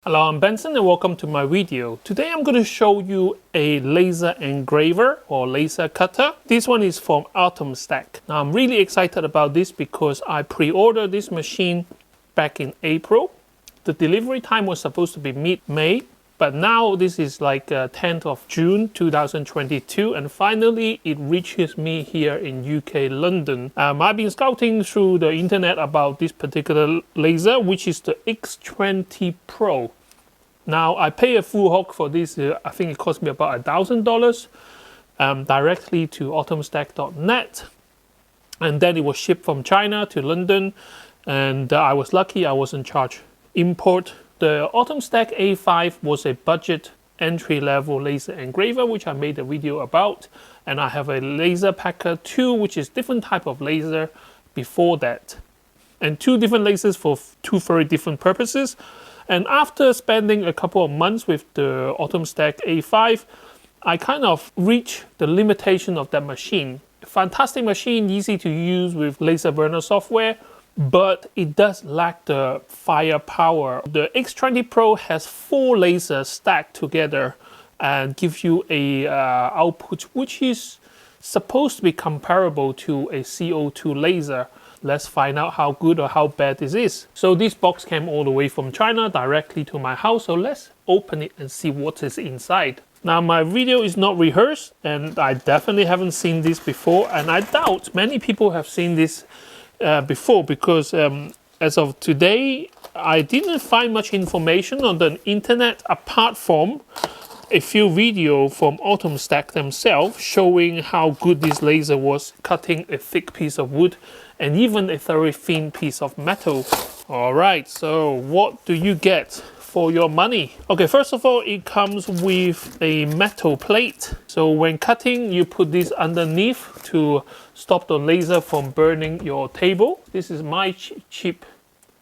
Hello, I'm Benson and welcome to my video. Today I'm going to show you a laser engraver or laser cutter. This one is from Atomstack. Now I'm really excited about this because I pre-ordered this machine back in April. The delivery time was supposed to be mid-May, but now this is like 10th of June 2022 and finally it reaches me here in UK, London. I've been scouting through the internet about this particular laser, which is the X20 Pro. Now I pay a full hog for this, I think it cost me about $1,000 directly to atomstack.net, and then it was shipped from China to London, and I was lucky I wasn't charged import. The Atomstack A5 was a budget entry-level laser engraver, which I made a video about, and I have a laser packer 2, which is different type of laser before that, and two different lasers for two very different purposes. And after spending a couple of months with the Atomstack A5, I kind of reached the limitation of that machine. Fantastic machine, easy to use with laser burner software, but it does lack the firepower. The X20 Pro has 4 lasers stacked together and gives you a output which is supposed to be comparable to a CO2 laser. Let's find out how good or how bad this is. So this box came all the way from China directly to my house, so let's open it and see what is inside. Now my video is not rehearsed and I definitely haven't seen this before, and I doubt many people have seen this before because as of today I didn't find much information on the internet apart from a few videos from Atomstack themselves showing how good this laser was cutting a thick piece of wood and even a very thin piece of metal. Alright, so what do you get for your money? Okay, first of all, it comes with a metal plate. So when cutting, you put this underneath to stop the laser from burning your table. This is my cheap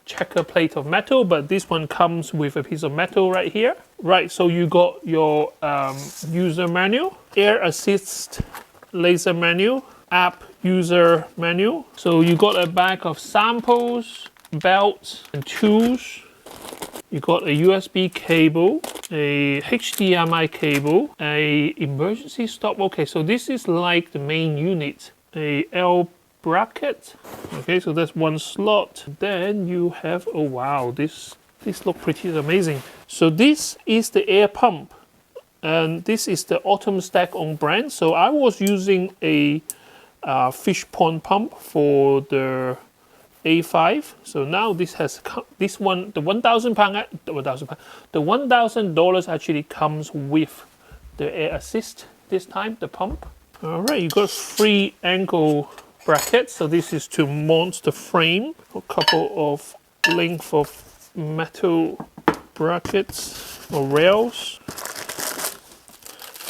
checker plate of metal, but this one comes with a piece of metal right here. Right, so you got your user manual, air assist laser manual, app user manual. So you got a bag of samples, belts and tools. You got a USB cable, a HDMI cable, a emergency stop. Okay, so this is like the main unit, a L bracket. Okay, so that's one slot. Then you have, oh wow, this looks pretty amazing. So this is the air pump, and this is the Atomstack own brand. So I was using a fish pond pump for the A5. So now this has this one, the $1,000 actually comes with the air assist this time, the pump. All right, you got 3 angle brackets. So this is to mount the frame. A couple of length of metal brackets or rails.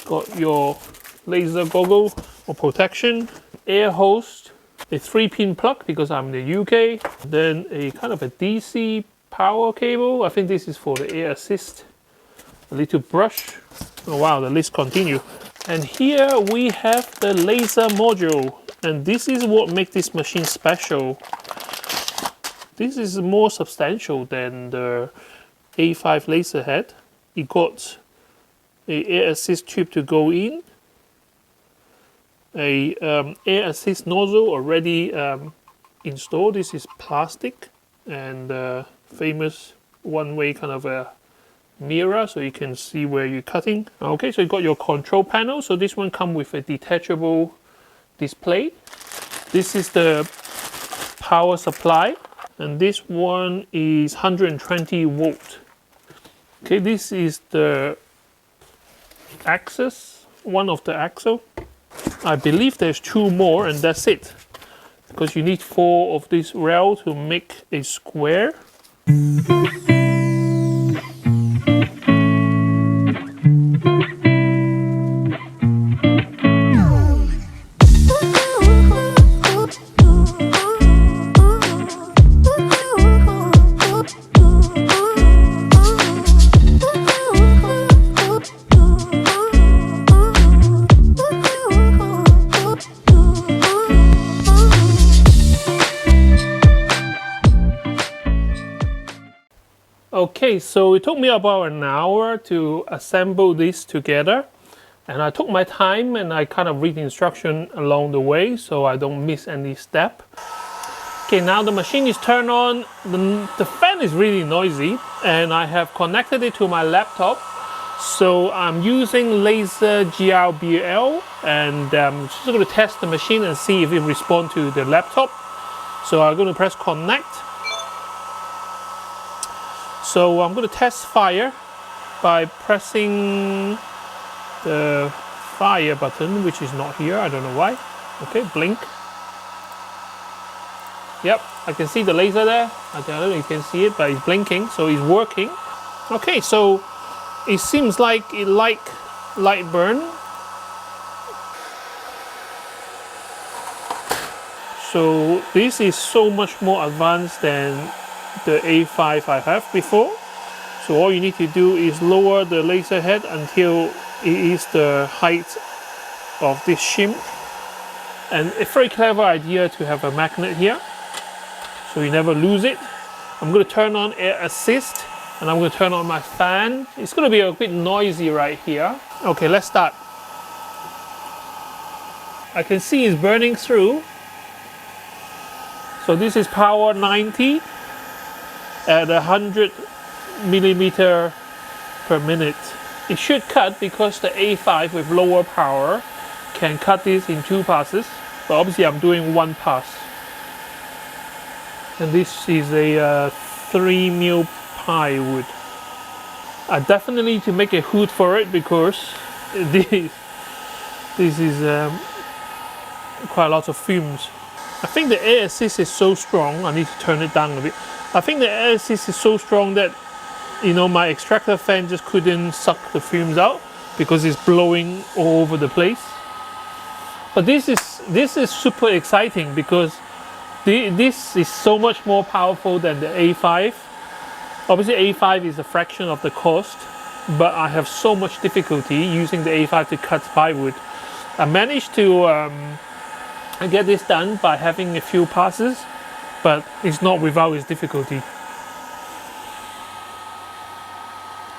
Got your laser goggle or protection, air hose, a 3-pin plug because I'm in the UK, then a kind of a DC power cable. I think this is for the air assist. A little brush. Oh wow, the list continues. And here we have the laser module, and this is what makes this machine special. This is more substantial than the A5 laser head. It got a air assist tube to go in, a air assist nozzle already installed. This is plastic, and famous one-way kind of a mirror so you can see where you're cutting. Okay, so you got your control panel. So this one comes with a detachable display. This is the power supply, and this one is 120 volt. Okay, this is the axis, one of the axle. I believe there's 2 more and that's it, because you need 4 of these rails to make a square. Okay, so it took me about an hour to assemble this together, and I took my time and I kind of read the instruction along the way so I don't miss any step. Okay, now the machine is turned on. The fan is really noisy, and I have connected it to my laptop. So I'm using laser GRBL, and I'm just going to test the machine and see if it responds to the laptop. So I'm going to press connect. So I'm going to test fire by pressing the fire button, which is not here. I don't know why. Okay, blink. Yep, I can see the laser there. I don't know if you can see it, but it's blinking, so it's working. Okay, so it seems like it light burn. So this is so much more advanced than the A5 I have before. So all you need to do is lower the laser head until it is the height of this shim. And a very clever idea to have a magnet here, so you never lose it. I'm going to turn on air assist, and I'm going to turn on my fan. It's going to be a bit noisy right here. Okay, let's start. I can see it's burning through. So this is power 90 at 100 millimeter per minute. It should cut because the A5 with lower power can cut this in 2 passes, but obviously I'm doing 1 pass. And this is a 3mm plywood. I definitely need to make a hood for it because this is quite a lot of fumes. I think the air assist is so strong, I need to turn it down a bit. I think the air assist is so strong that, you know, my extractor fan just couldn't suck the fumes out because it's blowing all over the place. But this is super exciting because this is so much more powerful than the A5. Obviously A5 is a fraction of the cost, but I have so much difficulty using the A5 to cut plywood. I managed to get this done by having a few passes, but it's not without its difficulty.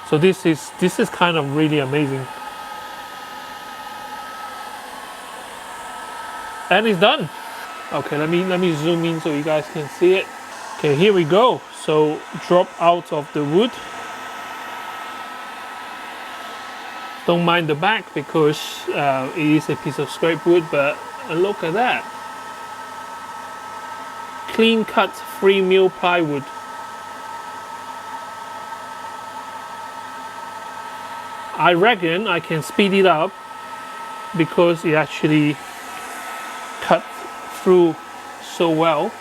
So this is kind of really amazing. And it's done. Okay, let me zoom in so you guys can see it. Okay, here we go. So drop out of the wood. Don't mind the back because it is a piece of scrap wood, but look at that. Clean cut 3mm plywood. I reckon I can speed it up because it actually cut through so well.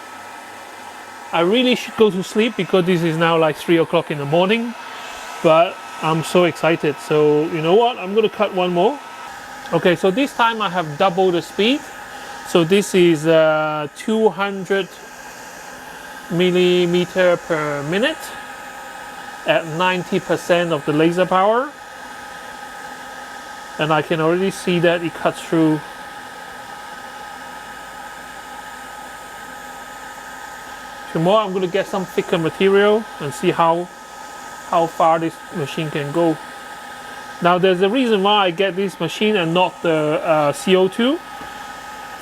I really should go to sleep because this is now like 3 o'clock in the morning, but I'm so excited. So you know what, I'm gonna cut one more. Okay, so this time I have double the speed. So this is 200 millimeter per minute at 90% of the laser power, and I can already see that it cuts through. Tomorrow I'm going to get some thicker material and see how far this machine can go. Now there's a reason why I get this machine and not the CO2.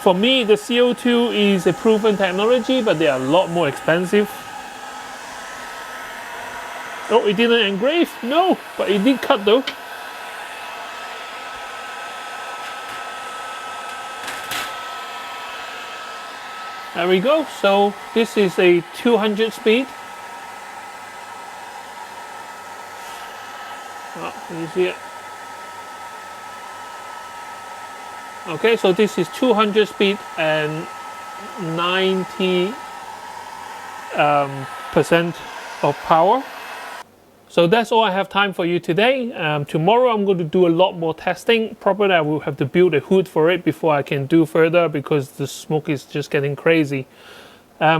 For me, the CO2 is a proven technology, but they are a lot more expensive. Oh, it didn't engrave? No, but it did cut though. There we go. So this is a 200 speed. Oh, can you see it? Okay, so this is 200 speed and 90% of power. So that's all I have time for you today. Tomorrow I'm going to do a lot more testing. Probably I will have to build a hood for it before I can do further because the smoke is just getting crazy.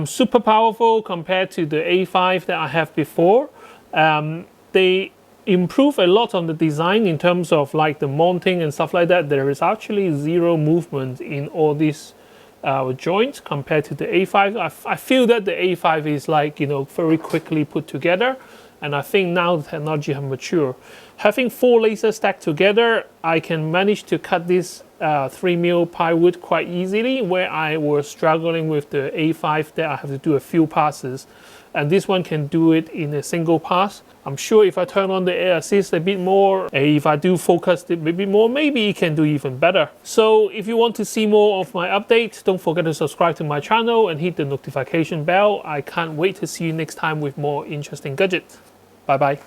Super powerful compared to the A5 that I have before. They improve a lot on the design in terms of like the mounting and stuff like that. There is actually zero movement in all these joints compared to the A5. I feel that the A5 is like, you know, very quickly put together. And I think now the technology has matured. Having 4 lasers stacked together, I can manage to cut this 3mm plywood quite easily, where I was struggling with the A5 that I have to do a few passes. And this one can do it in a single pass. I'm sure if I turn on the air assist a bit more, if I do focus it a bit more, maybe it can do even better. So if you want to see more of my updates, don't forget to subscribe to my channel and hit the notification bell. I can't wait to see you next time with more interesting gadgets. Bye bye.